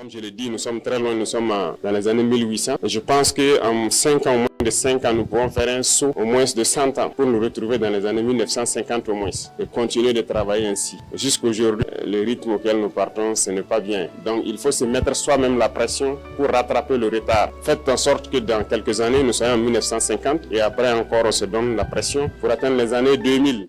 Comme je l'ai dit, nous sommes très loin, nous sommes dans les années 1800. Et je pense qu'en 5 ans, au moins de 5 ans, nous pourrons faire un saut au moins de 100 ans pour nous retrouver dans les années 1950 au moins et continuer de travailler ainsi. Jusqu'aujourd'hui, le rythme auquel nous partons, ce n'est pas bien. Donc il faut se mettre soi-même la pression pour rattraper le retard. Faites en sorte que dans quelques années, nous soyons en 1950 et après encore on se donne la pression pour atteindre les années 2000.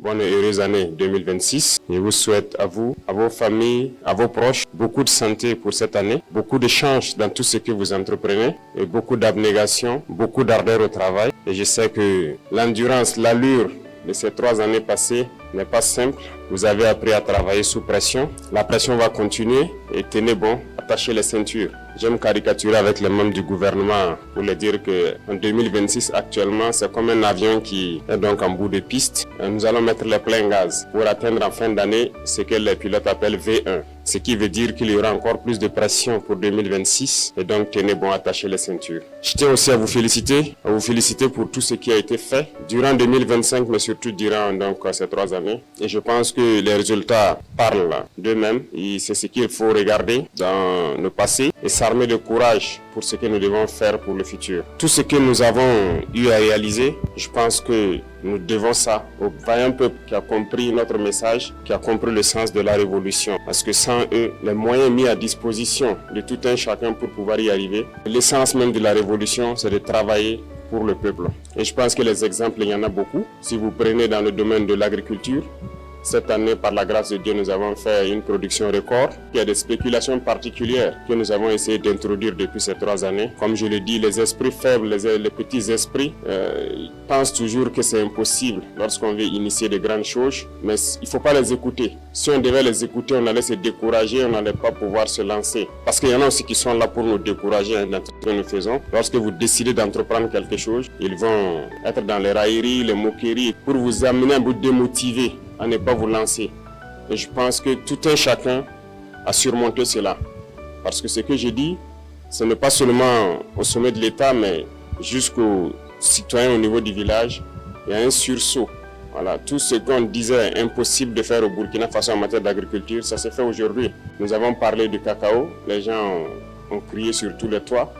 Bonne et heureuse année 2026. Je vous souhaite à vous, à vos familles, à vos proches, beaucoup de santé pour cette année, beaucoup de chance dans tout ce que vous entreprenez et beaucoup d'abnégation, beaucoup d'ardeur au travail. Et je sais que l'endurance, l'allure de ces 3 années passées n'est pas simple. Vous avez appris à travailler sous pression. La pression va continuer et tenez bon, attachez les ceintures. J'aime caricaturer avec les membres du gouvernement pour leur dire qu'en 2026 actuellement, c'est comme un avion qui est donc en bout de piste. Nous allons mettre les pleins gaz pour atteindre en fin d'année ce que les pilotes appellent V1. Ce qui veut dire qu'il y aura encore plus de pression pour 2026 et donc tenez bon, attachez les ceintures. Je tiens aussi à vous féliciter pour tout ce qui a été fait durant 2025 mais surtout durant donc ces 3 années. Et je pense que les résultats parlent d'eux-mêmes et c'est ce qu'il faut regarder dans le passé et s'armer de courage pour ce que nous devons faire pour le futur. Tout ce que nous avons eu à réaliser, je pense que nous devons ça au vaillant peuple qui a compris notre message, qui a compris le sens de la révolution. Parce que sans eux, les moyens mis à disposition de tout un chacun pour pouvoir y arriver, l'essence même de la révolution, c'est de travailler pour le peuple. Et je pense que les exemples, il y en a beaucoup. Si vous prenez dans le domaine de l'agriculture, cette année, par la grâce de Dieu, nous avons fait une production record. Il y a des spéculations particulières que nous avons essayé d'introduire depuis ces 3 années. Comme je le dis, les esprits faibles, les petits esprits, pensent toujours que c'est impossible lorsqu'on veut initier de grandes choses. Mais il ne faut pas les écouter. Si on devait les écouter, on allait se décourager, on n'allait pas pouvoir se lancer. Parce qu'il y en a aussi qui sont là pour nous décourager dans ce que nous faisons. Lorsque vous décidez d'entreprendre quelque chose, ils vont être dans les railleries, les moqueries, pour vous amener à vous démotiver, à ne pas vous lancer. Et je pense que tout un chacun a surmonté cela. Parce que ce que je dis, ce n'est pas seulement au sommet de l'État, mais jusqu'aux citoyens au niveau du village, il y a un sursaut. Voilà, tout ce qu'on disait impossible de faire au Burkina Faso en matière d'agriculture, ça s'est fait aujourd'hui. Nous avons parlé du cacao, les gens ont crié sur tous les toits.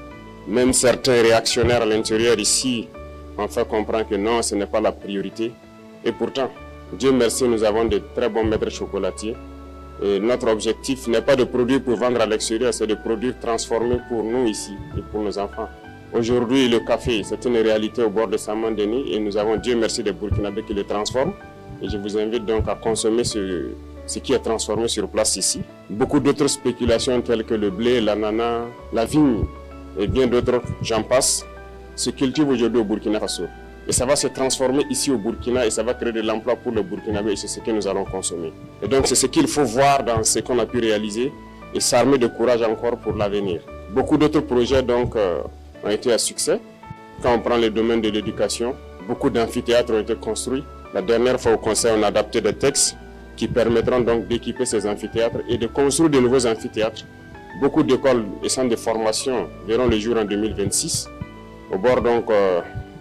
Même certains réactionnaires à l'intérieur ici ont fait comprendre que non, ce n'est pas la priorité. Et pourtant, Dieu merci, nous avons de très bons maîtres chocolatiers. Et notre objectif n'est pas de produire pour vendre à l'extérieur, c'est de produire transformé pour nous ici et pour nos enfants. Aujourd'hui, le café, c'est une réalité au bord de Saman-Denis et nous avons, Dieu merci, des Burkinabés qui le transforment. Et je vous invite donc à consommer ce qui est transformé sur place ici. Beaucoup d'autres spéculations telles que le blé, l'ananas, la vigne et bien d'autres, j'en passe, se cultivent aujourd'hui au Burkina Faso. Et ça va se transformer ici au Burkina et ça va créer de l'emploi pour le Burkinabé et c'est ce que nous allons consommer. Et donc c'est ce qu'il faut voir dans ce qu'on a pu réaliser et s'armer de courage encore pour l'avenir. Beaucoup d'autres projets donc ont été à succès. Quand on prend le domaine de l'éducation, beaucoup d'amphithéâtres ont été construits. La dernière fois au Conseil, on a adapté des textes qui permettront donc d'équiper ces amphithéâtres et de construire de nouveaux amphithéâtres. Beaucoup d'écoles et centres de formation verront le jour en 2026. Au bord donc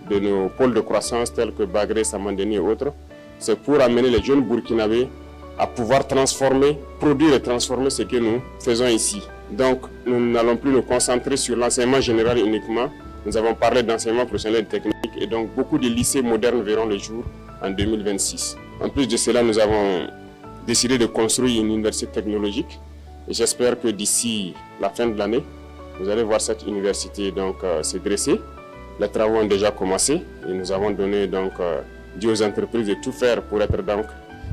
de nos pôles de croissance tels que Bagré, Saman-Denis et autres, c'est pour amener les jeunes Burkinabés à pouvoir transformer, produire et transformer ce que nous faisons ici. Donc, nous n'allons plus nous concentrer sur l'enseignement général uniquement. Nous avons parlé d'enseignement professionnel et technique et donc beaucoup de lycées modernes verront le jour en 2026. En plus de cela, nous avons décidé de construire une université technologique et j'espère que d'ici la fin de l'année, vous allez voir cette université donc se dresser. Les travaux ont déjà commencé et nous avons donné donc dit aux entreprises de tout faire pour être donc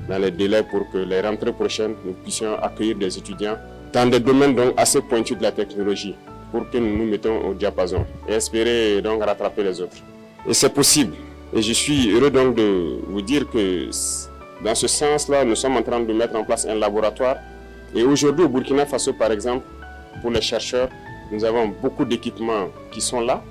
dans les délais pour que les rentrées prochaines nous puissions accueillir des étudiants dans des domaines donc assez pointus de la technologie pour que nous nous mettons au diapason et espérer donc rattraper les autres. Et c'est possible. Et je suis heureux donc de vous dire que dans ce sens-là, nous sommes en train de mettre en place un laboratoire. Et aujourd'hui au Burkina Faso par exemple, pour les chercheurs, nous avons beaucoup d'équipements qui sont là.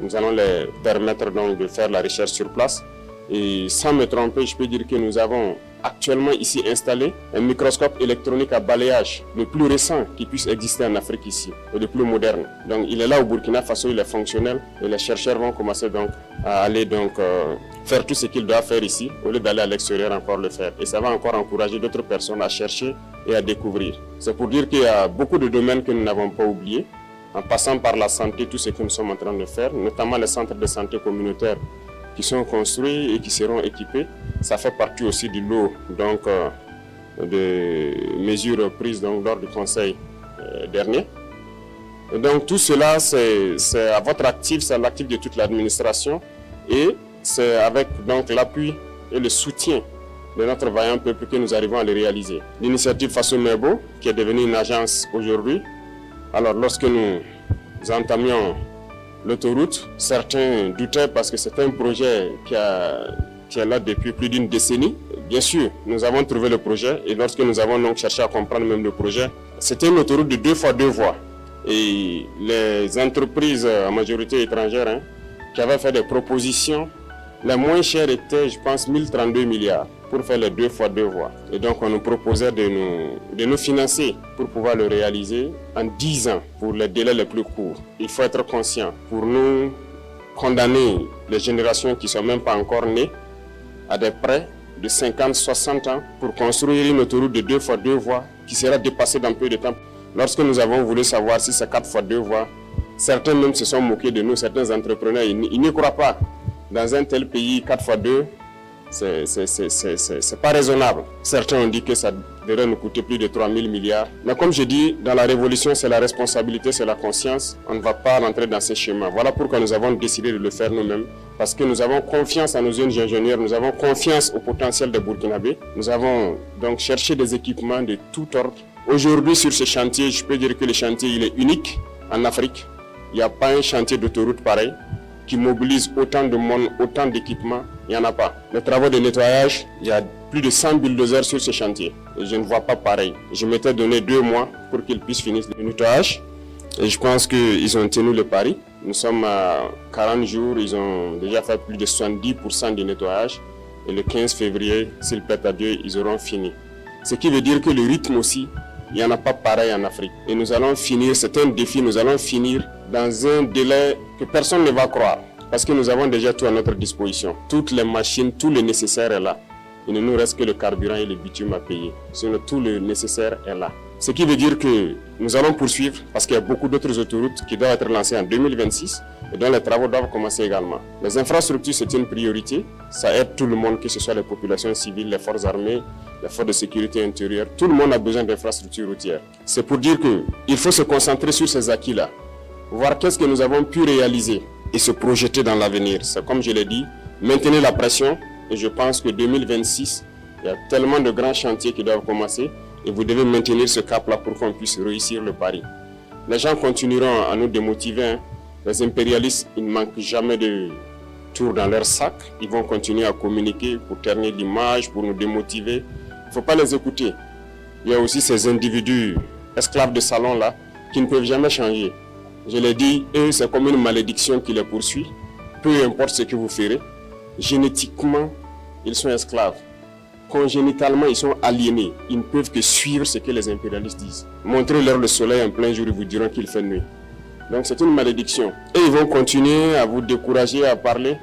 Nous allons les permettre donc de faire la recherche sur place. Et sans me tromper, je peux dire que nous avons actuellement ici installé un microscope électronique à balayage, le plus récent qui puisse exister en Afrique ici, et le plus moderne. Donc il est là au Burkina Faso, il est fonctionnel et les chercheurs vont commencer donc à aller faire tout ce qu'ils doivent faire ici au lieu d'aller à l'extérieur encore le faire. Et ça va encore encourager d'autres personnes à chercher et à découvrir. C'est pour dire qu'il y a beaucoup de domaines que nous n'avons pas oubliés, en passant par la santé, tout ce que nous sommes en train de faire, notamment les centres de santé communautaires qui sont construits et qui seront équipés. Ça fait partie aussi du lot de mesures prises lors du conseil dernier. Et donc tout cela, c'est à votre actif, c'est à l'actif de toute l'administration et c'est avec l'appui et le soutien de notre vaillant peuple que nous arrivons à le réaliser. L'initiative Faso Mebo, qui est devenue une agence aujourd'hui, alors lorsque nous entamions l'autoroute, certains doutaient parce que c'est un projet qui est là depuis plus d'une décennie. Bien sûr, nous avons trouvé le projet et lorsque nous avons donc cherché à comprendre même le projet, c'était une autoroute de 2 fois 2 voies. Et les entreprises à majorité étrangères qui avaient fait des propositions, les moins chères étaient, je pense, 1032 milliards pour faire les 2 fois 2 voies. Et donc on nous proposait de nous financer pour pouvoir le réaliser en 10 ans pour les délais les plus courts. Il faut être conscient, pour nous condamner les générations qui ne sont même pas encore nées à des prêts de 50-60 ans pour construire une autoroute de 2 fois 2 voies qui sera dépassée dans peu de temps. Lorsque nous avons voulu savoir si c'est 4 fois 2 voies, certains même se sont moqués de nous, certains entrepreneurs, ils n'y croient pas. Dans un tel pays, 4 fois 2, c'est pas raisonnable. Certains ont dit que ça devrait nous coûter plus de 3 000 milliards. Mais comme je dis, dans la révolution, c'est la responsabilité, c'est la conscience. On ne va pas rentrer dans ces schémas. Voilà pourquoi nous avons décidé de le faire nous-mêmes. Parce que nous avons confiance en nos jeunes ingénieurs, nous avons confiance au potentiel des Burkinabés. Nous avons donc cherché des équipements de tout ordre. Aujourd'hui, sur ce chantier, je peux dire que le chantier il est unique en Afrique. Il n'y a pas un chantier d'autoroute pareil qui mobilise autant de monde, autant d'équipements. Il n'y en a pas. Les travaux de nettoyage, il y a plus de 100 bulldozers sur ce chantier. Et je ne vois pas pareil. Je m'étais donné 2 mois pour qu'ils puissent finir le nettoyage. Et je pense qu'ils ont tenu le pari. Nous sommes à 40 jours, ils ont déjà fait plus de 70% du nettoyage. Et le 15 février, s'il plaît à Dieu, ils auront fini. Ce qui veut dire que le rythme aussi, il n'y en a pas pareil en Afrique. Et nous allons finir, c'est un défi, nous allons finir dans un délai que personne ne va croire. Parce que nous avons déjà tout à notre disposition. Toutes les machines, tout le nécessaire est là. Il ne nous reste que le carburant et le bitume à payer. Sinon, tout le nécessaire est là. Ce qui veut dire que nous allons poursuivre parce qu'il y a beaucoup d'autres autoroutes qui doivent être lancées en 2026 et dont les travaux doivent commencer également. Les infrastructures, c'est une priorité. Ça aide tout le monde, que ce soit les populations civiles, les forces armées, les forces de sécurité intérieure. Tout le monde a besoin d'infrastructures routières. C'est pour dire qu'il faut se concentrer sur ces acquis-là. Voir qu'est-ce que nous avons pu réaliser et se projeter dans l'avenir. C'est comme je l'ai dit, maintenir la pression. Et je pense que 2026, il y a tellement de grands chantiers qui doivent commencer. Et vous devez maintenir ce cap-là pour qu'on puisse réussir le pari. Les gens continueront à nous démotiver. Les impérialistes, ils ne manquent jamais de tours dans leur sac. Ils vont continuer à communiquer pour ternir l'image, pour nous démotiver. Il ne faut pas les écouter. Il y a aussi ces individus esclaves de salon-là qui ne peuvent jamais changer. Je l'ai dit, eux, c'est comme une malédiction qui les poursuit. Peu importe ce que vous ferez, génétiquement, ils sont esclaves. Congénitalement, ils sont aliénés. Ils ne peuvent que suivre ce que les impérialistes disent. Montrez-leur le soleil en plein jour, ils vous diront qu'il fait nuit. Donc c'est une malédiction. Et ils vont continuer à vous décourager, à parler.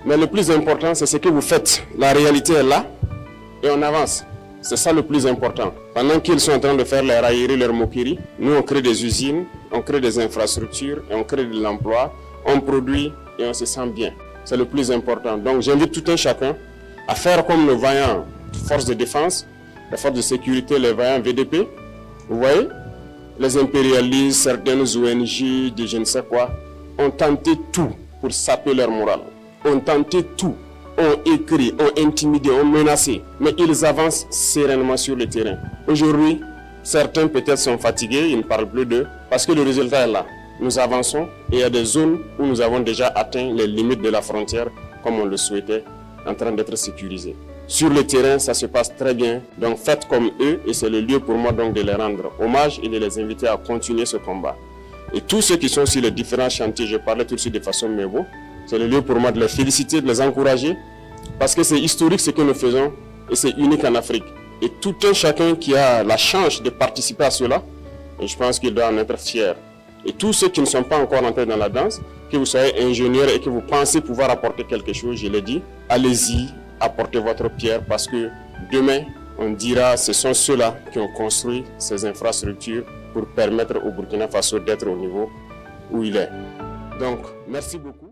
Mais le plus important, c'est ce que vous faites. La réalité est là et on avance. C'est ça le plus important. Pendant qu'ils sont en train de faire les railleries, leurs moqueries, nous on crée des usines, on crée des infrastructures et on crée de l'emploi, on produit et on se sent bien. C'est le plus important. Donc j'invite tout un chacun à faire comme le vaillant forces de défense, les forces de sécurité, les vaillants VDP. Vous voyez, les impérialistes, certaines ONG, de je ne sais quoi, ont tenté tout pour saper leur morale. Ont tenté tout, ont écrit, ont intimidé, ont menacé. Mais ils avancent sereinement sur le terrain. Aujourd'hui, certains peut-être sont fatigués, ils ne parlent plus d'eux, parce que le résultat est là. Nous avançons et il y a des zones où nous avons déjà atteint les limites de la frontière, comme on le souhaitait, en train d'être sécurisés. Sur le terrain, ça se passe très bien. Donc faites comme eux et c'est le lieu pour moi donc de les rendre hommage et de les inviter à continuer ce combat. Et tous ceux qui sont sur les différents chantiers, je parlais tout de suite de façon Mebo, c'est le lieu pour moi de les féliciter, de les encourager Parce que c'est historique ce que nous faisons et c'est unique en Afrique. Et tout un chacun qui a la chance de participer à cela, et je pense qu'il doit en être fier. Et tous ceux qui ne sont pas encore entrés dans la danse, que vous soyez ingénieur et que vous pensez pouvoir apporter quelque chose, je l'ai dit, allez-y, apportez votre pierre parce que demain, on dira ce sont ceux-là qui ont construit ces infrastructures pour permettre au Burkina Faso d'être au niveau où il est. Donc, merci beaucoup.